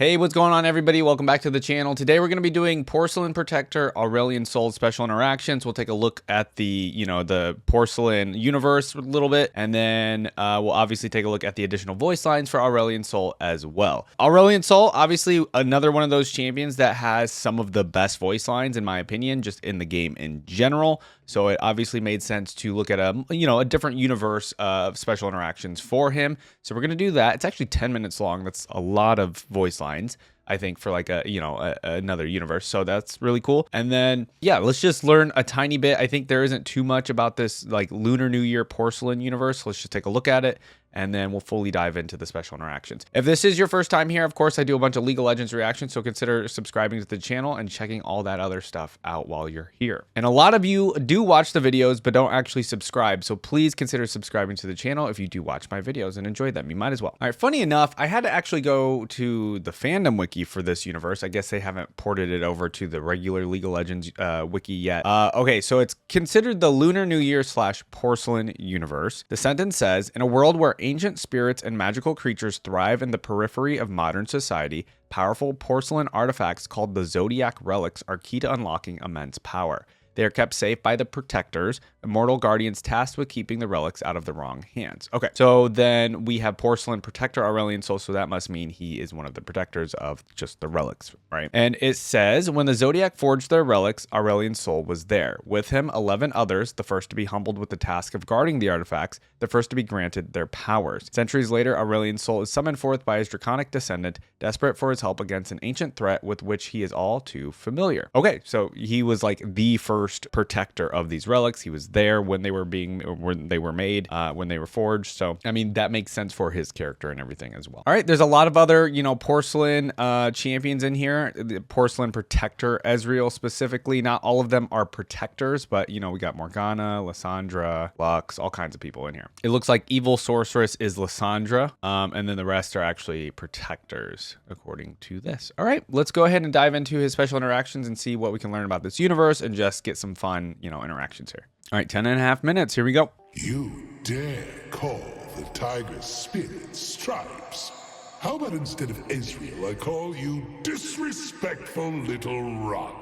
Hey, what's going on, everybody? Welcome back to the channel. Today we're going to be doing Porcelain Protector Aurelion Sol special interactions. We'll take a look at the, the Porcelain universe a little bit, and then we'll obviously take a look at the additional voice lines for Aurelion Sol as well. Aurelion Sol, obviously another one of those champions that has some of the best voice lines, in my opinion, just in the game in general. So it obviously made sense to look at a different universe of special interactions for him. So we're going to do that. It's actually 10 minutes long. That's a lot of voice lines, I think, for like another universe. So that's really cool. And then, yeah, let's just learn a tiny bit. I think there isn't too much about this like Lunar New Year Porcelain universe. Let's just take a look at it, and then we'll fully dive into the special interactions. If this is your first time here, of course, I do a bunch of League of Legends reactions, so consider subscribing to the channel and checking all that other stuff out while you're here. And a lot of you do watch the videos, but don't actually subscribe, so please consider subscribing to the channel if you do watch my videos and enjoy them. You might as well. All right, funny enough, I had to actually go to the fandom wiki for this universe. I guess they haven't ported it over to the regular League of Legends wiki yet. Okay, so it's considered the Lunar New Year / Porcelain universe. The sentence says, in a world where ancient spirits and magical creatures thrive in the periphery of modern society, powerful porcelain artifacts called the Zodiac relics are key to unlocking immense power. They are kept safe by the protectors, immortal guardians tasked with keeping the relics out of the wrong hands. Okay, so then we have Porcelain Protector Aurelion Sol, so that must mean he is one of the protectors of just the relics, right? And it says, when the Zodiac forged their relics, Aurelion Sol was there. With him, 11 others, the first to be humbled with the task of guarding the artifacts, the first to be granted their powers. Centuries later, Aurelion Sol is summoned forth by his draconic descendant, desperate for his help against an ancient threat with which he is all too familiar. Okay, so he was like the first protector of these relics. He was there when they were made, when they were forged. So, I mean, that makes sense for his character and everything as well. All right, there's a lot of other, porcelain champions in here. The Porcelain Protector Ezreal specifically. Not all of them are protectors, but, we got Morgana, Lissandra, Lux, all kinds of people in here. It looks like Evil Sorceress is Lissandra, and then the rest are actually protectors, according to this. All right, let's go ahead and dive into his special interactions and see what we can learn about this universe and just get some fun, interactions here. All right, 10.5 minutes. Here we go. You dare call the tiger's spirit stripes? How about instead of Ezreal, I call you disrespectful little runt?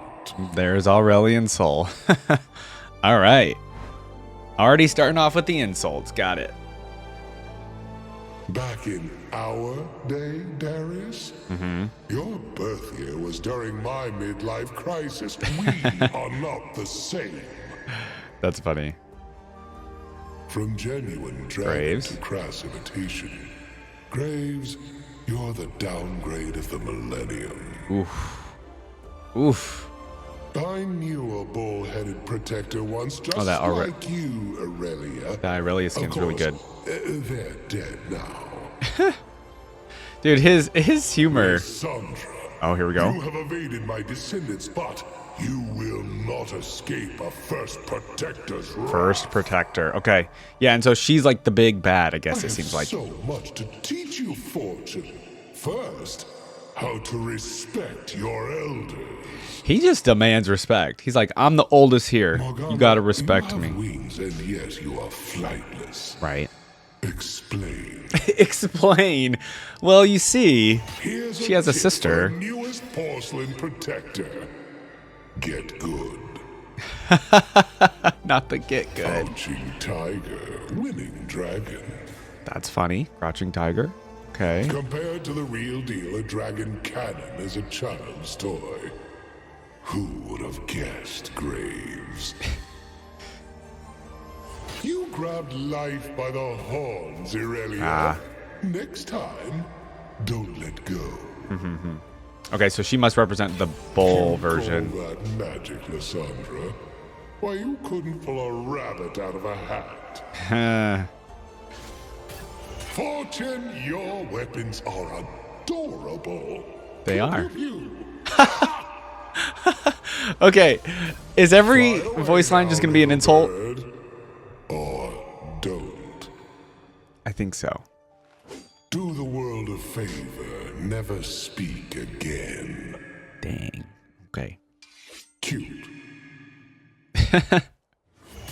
There's Aurelion Sol. All right. Already starting off with the insults. Got it. Back in our day, Darius? Your birth year was during my midlife crisis. We are not the same. That's funny. From genuine dragon to crass imitation. Graves, you're the downgrade of the millennium. Oof. Oof. I knew a bull-headed protector once, just like you, Aurelia. That Aurelia skin's really good. They're dead now. Dude, his humor. Lissandra, oh, here we go. You have evaded my descendants, but you will not escape a first protector's wrath. First protector. Okay. Yeah, and so she's like the big bad, I guess it seems like. So much to teach you, Fortune. First, how to respect your elders. He just demands respect. He's like, I'm the oldest here. Morgana, you gotta respect you have me. Wings, and yet you are flightless. Right. Explain. Explain. Well, you see, she has a tip sister. for newest porcelain protector. Get good. Not the get good. Crouching tiger, winning dragon. That's funny. Crouching tiger. Okay. Compared to the real deal, a dragon cannon is a child's toy. Who would have guessed, Graves? You grabbed life by the horns, Aurelia. Next time, don't let go. Okay, so she must represent the bull version. Call that magic, Lissandra. Why, you couldn't pull a rabbit out of a hat. Fortune, your weapons are adorable. They are. You. Okay, is every voice line just gonna be an insult? Or don't. I think so. Do the world a favor. Never speak again. Dang. Okay. Cute.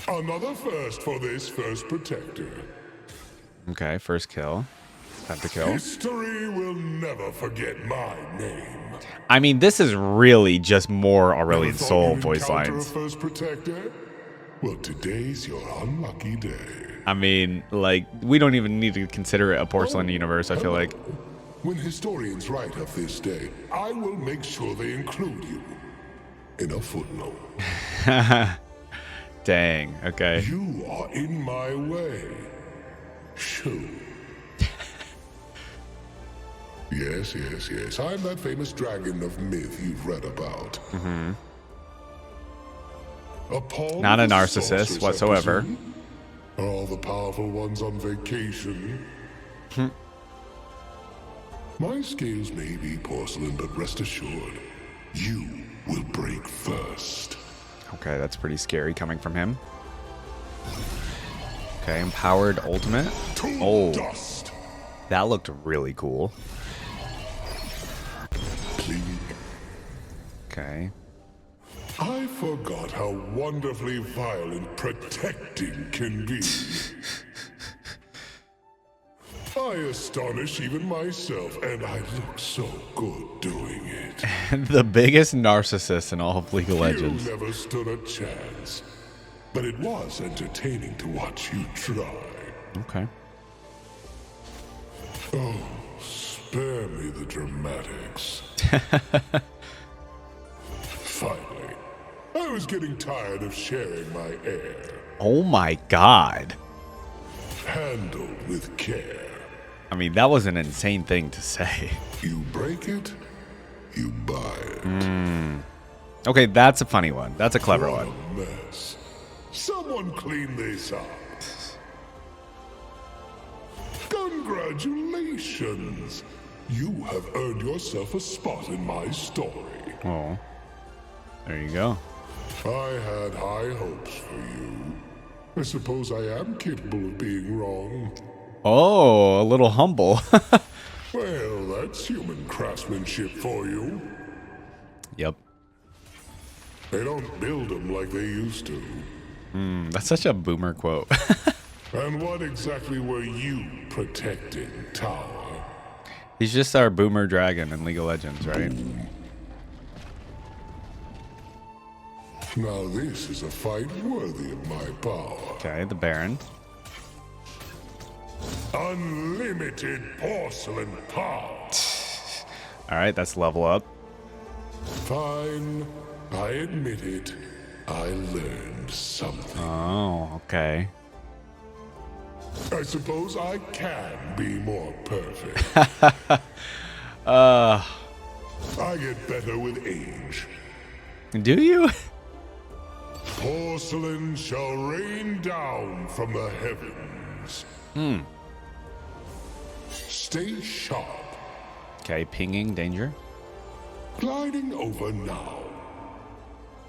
Another first for this first protector. Okay, first kill. Pentakill. History will never forget my name. I mean, this is really just more Aurelion Never thought Sol you'd voice encounter lines. a first protector? Well, today's your unlucky day. I mean, like, we don't even need to consider it a Porcelain universe, I feel like. When historians write of this day, I will make sure they include you in a footnote. Dang, okay. You are in my way. Shoo. Yes. I'm that famous dragon of myth you've read about. Not a narcissist whatsoever. Are all the powerful ones on vacation? My scales may be porcelain, but rest assured, you will break first. Okay, that's pretty scary coming from him. Okay, empowered ultimate. Oh, Dust. that looked really cool. Clean. Okay. I forgot how wonderfully violent protecting can be. I astonish even myself, and I look so good doing it. The biggest narcissist in all of League of You Legends. never stood a chance. But it was entertaining to watch you try. Okay. Oh, spare me the dramatics. Finally, I was getting tired of sharing my air. Oh my god. Handled with care. I mean, that was an insane thing to say. You break it, you buy it. Okay, that's a funny one. That's a clever What one. a mess. Someone clean this up. Congratulations. You have earned yourself a spot in my story. Oh. There you go. I had high hopes for you. I suppose I am capable of being wrong. Oh, a little humble. Well, that's human craftsmanship for you. Yep. They don't build them like they used to. That's such a boomer quote. And what exactly were you protecting, Tower? He's just our boomer dragon in League of Legends, right? Now this is a fight worthy of my power. Okay, the Baron. Unlimited porcelain power. All right, that's level up. Fine, I admit it. I learned something. Oh, okay. I suppose I can be more perfect. I get better with age. Do you? Porcelain shall rain down from the heavens. Stay sharp. Okay, pinging danger. Gliding over now.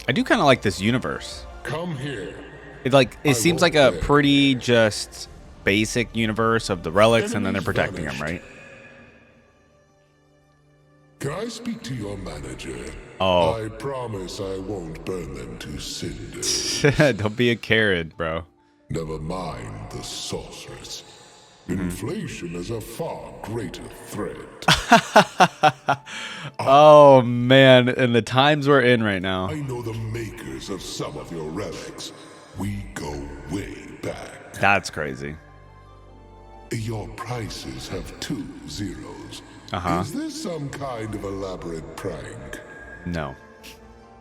I do kind of like this universe. Come here. It seems like a won't pretty just basic universe of the relics, and then they're Enemies protecting them, vanished. right? Can I speak to your manager? Oh. I promise I won't burn them to cinders. Don't be a carrot, bro. Never mind the sorceress. Inflation is a far greater threat. Oh man, and the times we're in right now. I know the makers of some of your relics. We go way back. That's crazy. Your prices have 2 zeros. Uh-huh. Is this some kind of elaborate prank? No,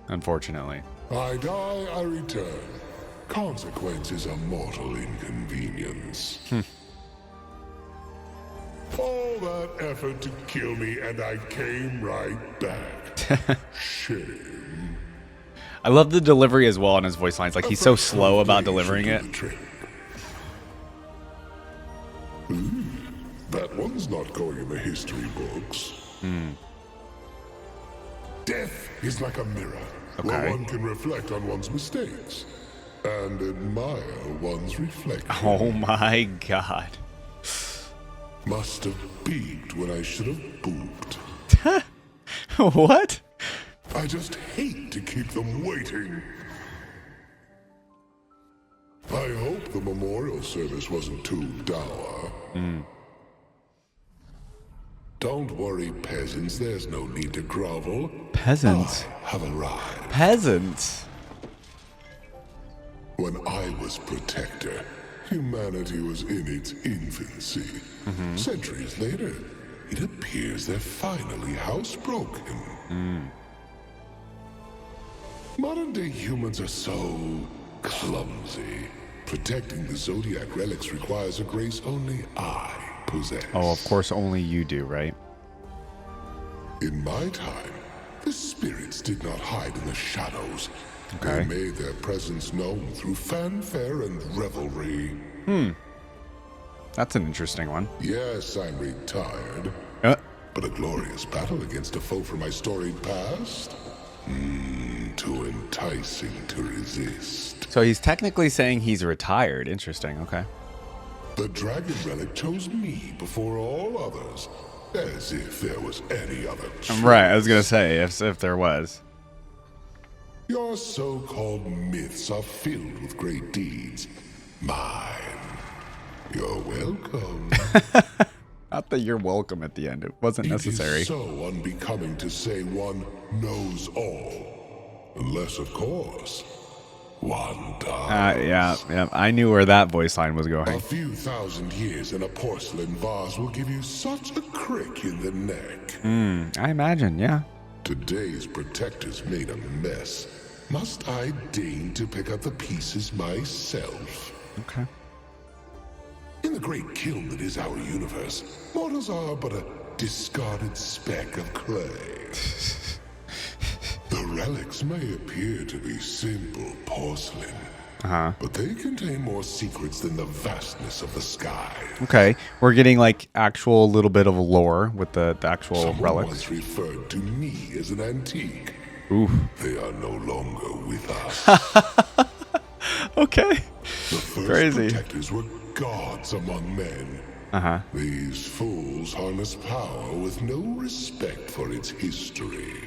unfortunately. I die, I return. Consequence is a mortal inconvenience. All that effort to kill me, and I came right back. Shame. I love the delivery as well on his voice lines. Like, he's so slow about delivering it. That one's not going in the history books. Death is like a mirror, where Okay. one can reflect on one's mistakes and admire one's reflection. Oh my god. Must have beeped when I should have booped. What? I just hate to keep them waiting. I hope the memorial service wasn't too dour. Don't worry, peasants. There's no need to grovel. Peasants? I have arrived. Peasants? When I was protector, humanity was in its infancy. Centuries later, it appears they're finally housebroken. Modern-day humans are so clumsy. Protecting the Zodiac relics requires a grace only I possess. Oh, of course, only you do, right? In my time, the spirits did not hide in the shadows. Okay. They made their presence known through fanfare and revelry. That's an interesting one. Yes, I'm retired, but a glorious battle against a foe from my storied past? Too enticing to resist. So he's technically saying he's retired. Interesting, okay. The dragon relic chose me before all others, as if there was any other choice. Right, I was going to say, if there was. Your so-called myths are filled with great deeds. Mine. You're welcome. Not that you're welcome at the end. It wasn't necessary. It is so unbecoming to say one knows all. Unless, of course, one does. Yeah. I knew where that voice line was going. A few thousand years in a porcelain vase will give you such a crick in the neck. I imagine, yeah. Today's protectors made a mess. Must I deign to pick up the pieces myself? Okay. In the great kiln that is our universe, mortals are but a discarded speck of clay. The relics may appear to be simple porcelain, but they contain more secrets than the vastness of the sky. Okay, we're getting like actual little bit of lore with the actual Someone relics. once referred to me as an antique. Oof. They are no longer with us. Okay. The first Crazy. protectors were gods among men. These fools harness power with no respect for its history.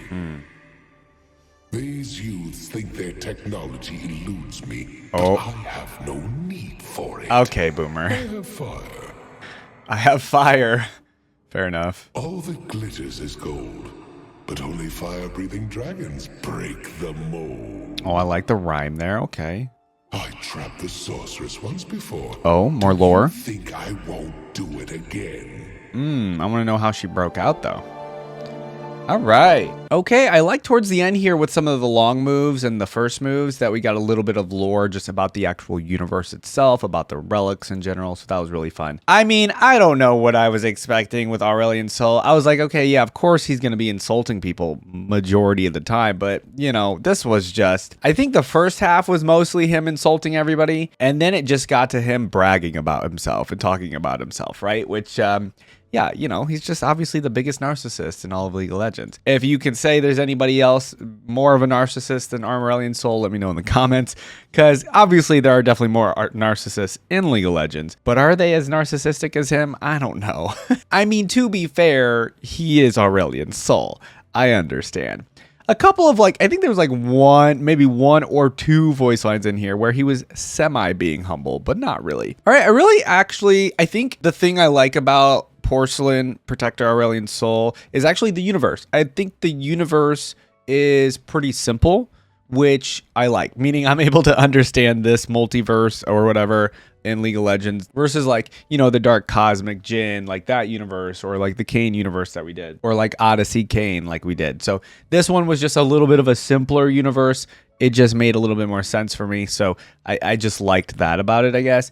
These youths think their technology eludes me, but I have no need for it. Okay, boomer. I have fire. I have fire. Fair enough. All that glitters is gold, but only fire-breathing dragons break the mold. Oh, I like the rhyme there. Okay. I trapped the sorceress once before. Oh, more lore. Think I won't do it again? I want to know how she broke out, though. All right. Okay, I like towards the end here with some of the long moves and the first moves that we got a little bit of lore just about the actual universe itself, about the relics in general, so that was really fun. I mean, I don't know what I was expecting with Aurelion Sol. I was like, okay, yeah, of course he's going to be insulting people majority of the time, but, you know, this was just... I think the first half was mostly him insulting everybody, and then it just got to him bragging about himself and talking about himself, right? Which, yeah, you know, he's just obviously the biggest narcissist in all of League of Legends. If you can say there's anybody else more of a narcissist than Aurelion Sol, let me know in the comments, because obviously there are definitely more narcissists in League of Legends, but are they as narcissistic as him? I don't know. I mean, to be fair, he is Aurelion Sol. I understand. A couple of I think there was maybe one or two voice lines in here where he was semi being humble, but not really. All right, I think the thing I like about Porcelain Protector Aurelion Sol is actually the universe. I think the universe is pretty simple, which I like, meaning I'm able to understand this multiverse or whatever in League of Legends versus the Dark Cosmic Jin, that universe, or the Kayn universe that we did, or Odyssey Kayn we did. So this one was just a little bit of a simpler universe. It just made a little bit more sense for me. So I just liked that about it, I guess.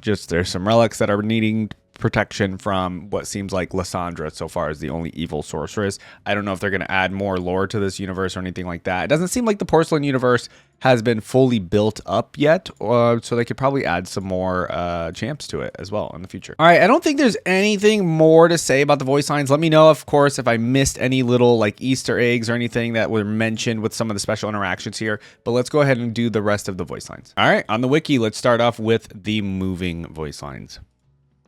Just there's some relics that are needing protection from what seems like Lysandra so far as the only evil sorceress. I don't know if they're going to add more lore to this universe or anything like that. It doesn't seem like the Porcelain universe has been fully built up yet, so they could probably add some more champs to it as well in the future. All right, I don't think there's anything more to say about the voice lines. Let me know, of course, if I missed any little Easter eggs or anything that were mentioned with some of the special interactions here, but let's go ahead and do the rest of the voice lines. All right, on the wiki, let's start off with the moving voice lines.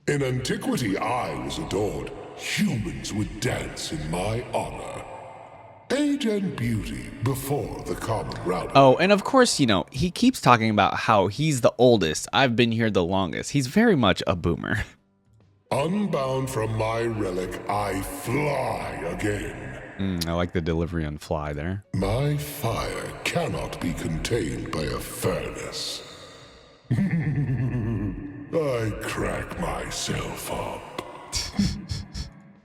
In antiquity, I was adored. Humans would dance in my honor. Age and beauty before the common router. Oh, and of course, he keeps talking about how he's the oldest. I've been here the longest. He's very much a boomer. Unbound from my relic, I fly again. I like the delivery on fly there. My fire cannot be contained by a furnace. I crack myself up.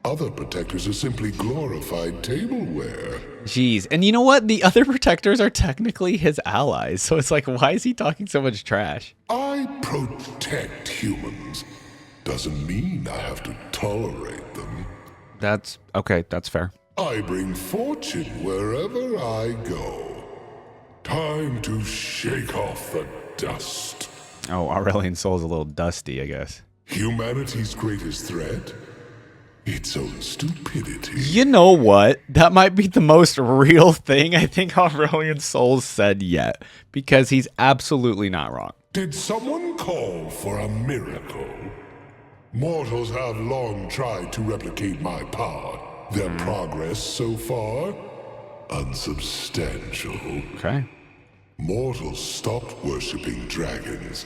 Other protectors are simply glorified tableware. Jeez. And you know what? The other protectors are technically his allies. So it's like, why is he talking so much trash? I protect humans. Doesn't mean I have to tolerate them. That's okay. That's fair. I bring fortune wherever I go. Time to shake off the dust. Oh, Aurelion Sol's a little dusty, I guess. Humanity's greatest threat? Its own stupidity. You know what? That might be the most real thing I think Aurelion Sol said yet, because he's absolutely not wrong. Did someone call for a miracle? Mortals have long tried to replicate my power. Their progress so far? Unsubstantial. Okay. Mortals stopped worshipping dragons.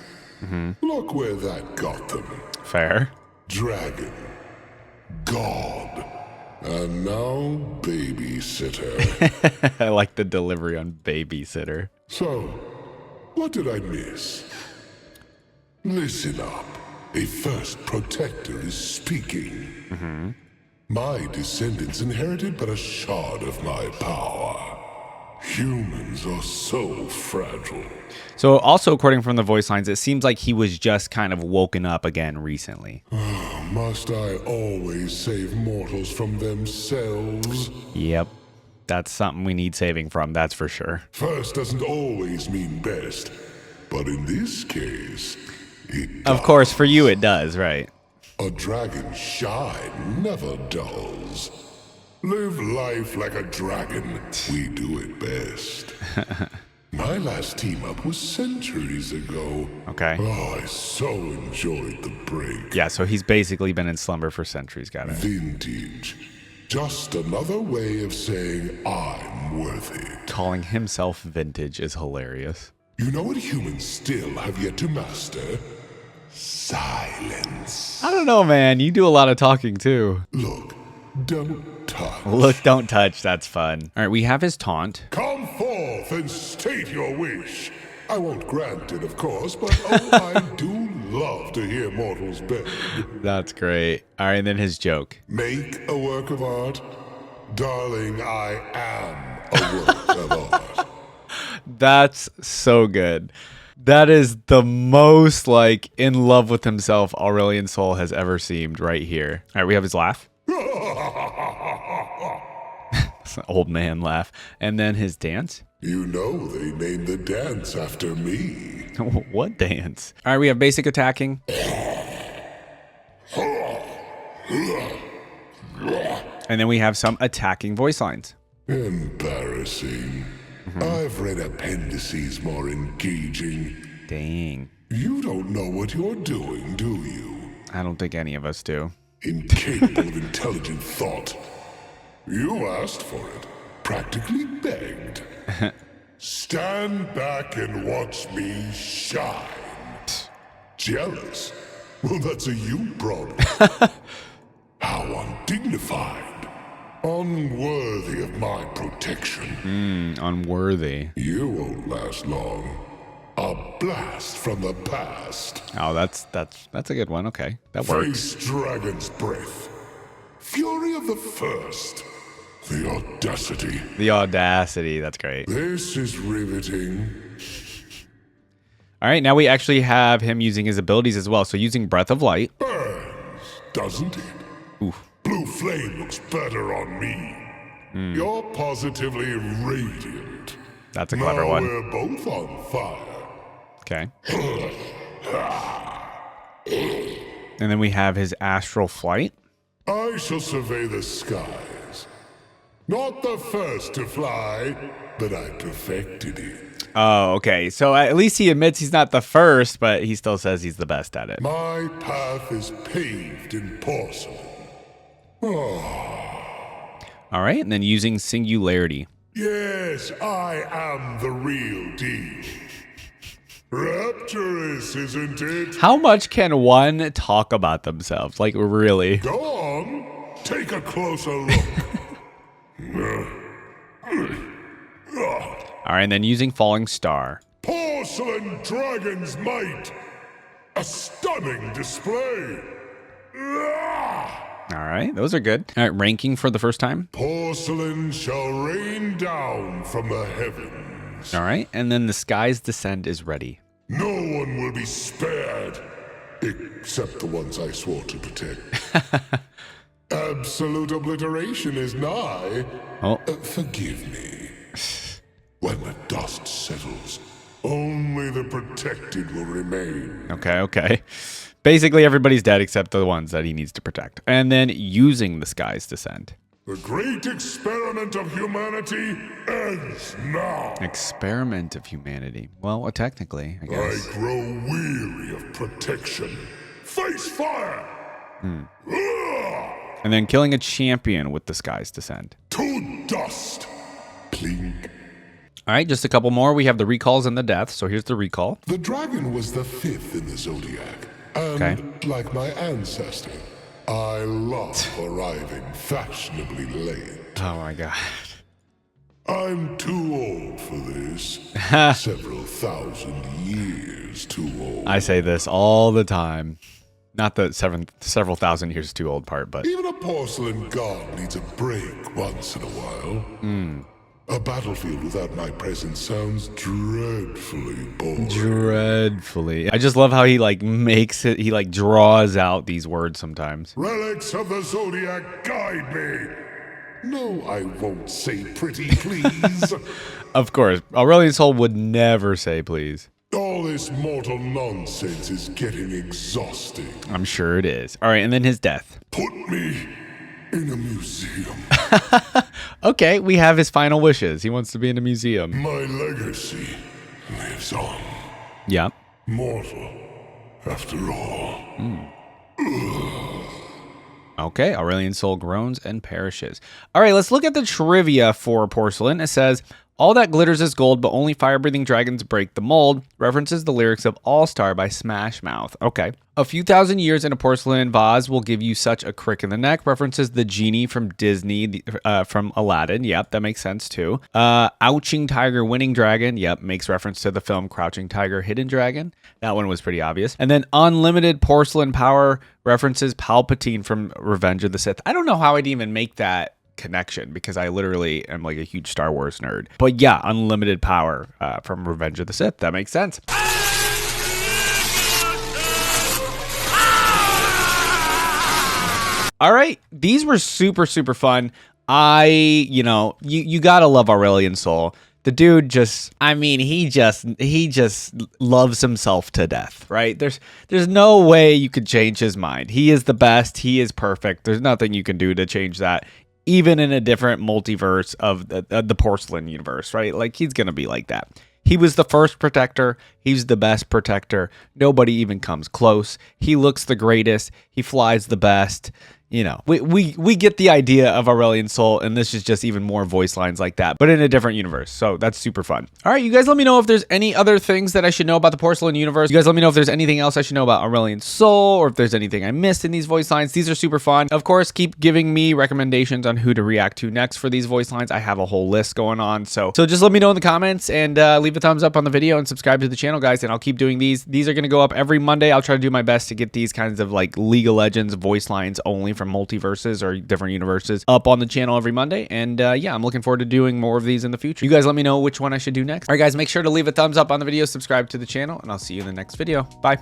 Look where that got them. Fair. Dragon. God. And now babysitter. I like the delivery on babysitter. So, what did I miss? Listen up. A first protector is speaking. My descendants inherited but a shard of my power. Humans are so fragile. So also, according from the voice lines, it seems like he was just kind of woken up again recently. Must I always save mortals from themselves? Yep. That's something we need saving from, that's for sure. First doesn't always mean best, but in this case, it Of course, for you it does, right? A dragon's shine never dulls. Live life like a dragon. We do it best. My last team up was centuries ago. Okay. Oh, I so enjoyed the break. Yeah, so he's basically been in slumber for centuries, got it. Vintage. Just another way of saying I'm worth it. Calling himself vintage is hilarious. You know what humans still have yet to master? Silence. I don't know, man. You do a lot of talking, too. Look, don't touch. Look, don't touch. That's fun. All right, we have his taunt. Come forth and state your wish. I won't grant it, of course, but oh, I do love to hear mortals beg. That's great. All right, and then his joke. Make a work of art? Darling, I am a work of art. That's so good. That is the most, like, in love with himself Aurelion Sol has ever seemed right here. All right, we have his laugh. It's an old man laugh. And then his dance. You know they named the dance after me. What dance? All right, we have basic attacking. And then we have some attacking voice lines. Embarrassing. I've read appendices more engaging. Dang. You don't know what you're doing, do you? I don't think any of us do. Incapable of intelligent thought. You asked for it. Practically begged. Stand back and watch me shine. Jealous? Well, that's a you problem. How undignified. Unworthy of my protection. Unworthy. You won't last long. A blast from the past. Oh, that's a good one. Okay, that works. Face dragon's breath. Fury of the first. The audacity. The audacity. That's great. This is riveting. All right, now we actually have him using his abilities as well. So using Breath of Light. Burns, doesn't it? Oof. Blue flame looks better on me. You're positively radiant. That's a clever now one. We're both on fire. Okay. And then we have his Astral Flight. I shall survey the skies. Not the first to fly, but I perfected it. Oh, okay. So at least he admits he's not the first, but he still says he's the best at it. My path is paved in porcelain. All right, and then using Singularity. Yes, I am the real deal. Rapturous, isn't it? How much can one talk about themselves? Like, really? Go on, take a closer look. All right, and then using Falling Star. Porcelain Dragon's Might. A stunning display. All right, those are good. All right, ranking for the first time. Porcelain shall rain down from the heavens. All right, and then the Sky's Descent is ready. No one will be spared, except the ones I swore to protect. Absolute obliteration is nigh. Oh. Forgive me. When the dust settles, only the protected will remain. Okay. Basically, everybody's dead except the ones that he needs to protect. And then using the Sky's Descent. The great experiment of humanity ends now. Experiment of humanity. Well, technically, I guess. I grow weary of protection. Face fire! And then killing a champion with the Sky's Descent. To dust. Clink. All right, just a couple more. We have the recalls and the deaths. So here's the recall. The dragon was the 5th in the zodiac. And like my ancestor, I love arriving fashionably late. Oh my god. I'm too old for this. Several thousand years too old. I say this all the time. Not the several thousand years too old part, but even a porcelain god needs a break once in a while. A battlefield without my presence sounds dreadfully boring. Dreadfully. I just love how he like makes it, he like draws out these words sometimes. Relics of the Zodiac, guide me. No, I won't say pretty please. Of course, Aurelion Sol would never say please. All this mortal nonsense is getting exhausting. I'm sure it is. All right, and then his death. Put me in a museum. Okay, we have his final wishes. He wants to be in a museum. My legacy lives on. Yeah. Mortal, after all. Okay, Aurelion Sol groans and perishes. All right, let's look at the trivia for Porcelain. It says, all that glitters is gold, but only fire-breathing dragons break the mold. References the lyrics of All Star by Smash Mouth. Okay. A few thousand years in a porcelain vase will give you such a crick in the neck. References the genie from Disney, from Aladdin. Yep, that makes sense too. Ouching Tiger, Winning Dragon. Yep, makes reference to the film Crouching Tiger, Hidden Dragon. That one was pretty obvious. And then unlimited porcelain power references Palpatine from Revenge of the Sith. I don't know how I'd even make that connection because I literally am like a huge Star Wars nerd. But yeah, unlimited power from Revenge of the Sith. That makes sense. All right, these were super fun. You gotta love Aurelion Sol. The dude just, I mean, he just loves himself to death, right? There's no way you could change his mind. He is the best. He is perfect. There's nothing you can do to change that, even in a different multiverse of the Porcelain universe, right? Like, he's going to be like that. He was the first protector. He's the best protector. Nobody even comes close. He looks the greatest. He flies the best. You know, we get the idea of Aurelion Sol, and this is just even more voice lines like that, but in a different universe. So that's super fun. All right, you guys let me know if there's any other things that I should know about the Porcelain universe. You guys let me know if there's anything else I should know about Aurelion Sol, or if there's anything I missed in these voice lines. These are super fun. Of course, keep giving me recommendations on who to react to next for these voice lines. I have a whole list going on. So just let me know in the comments, and leave a thumbs up on the video and subscribe to the channel, guys, and I'll keep doing these. These are going to go up every Monday. I'll try to do my best to get these kinds of like League of Legends voice lines only from multiverses or different universes up on the channel every Monday. And yeah, I'm looking forward to doing more of these in the future. You guys let me know which one I should do next. All right, guys, make sure to leave a thumbs up on the video, subscribe to the channel, and I'll see you in the next video. Bye.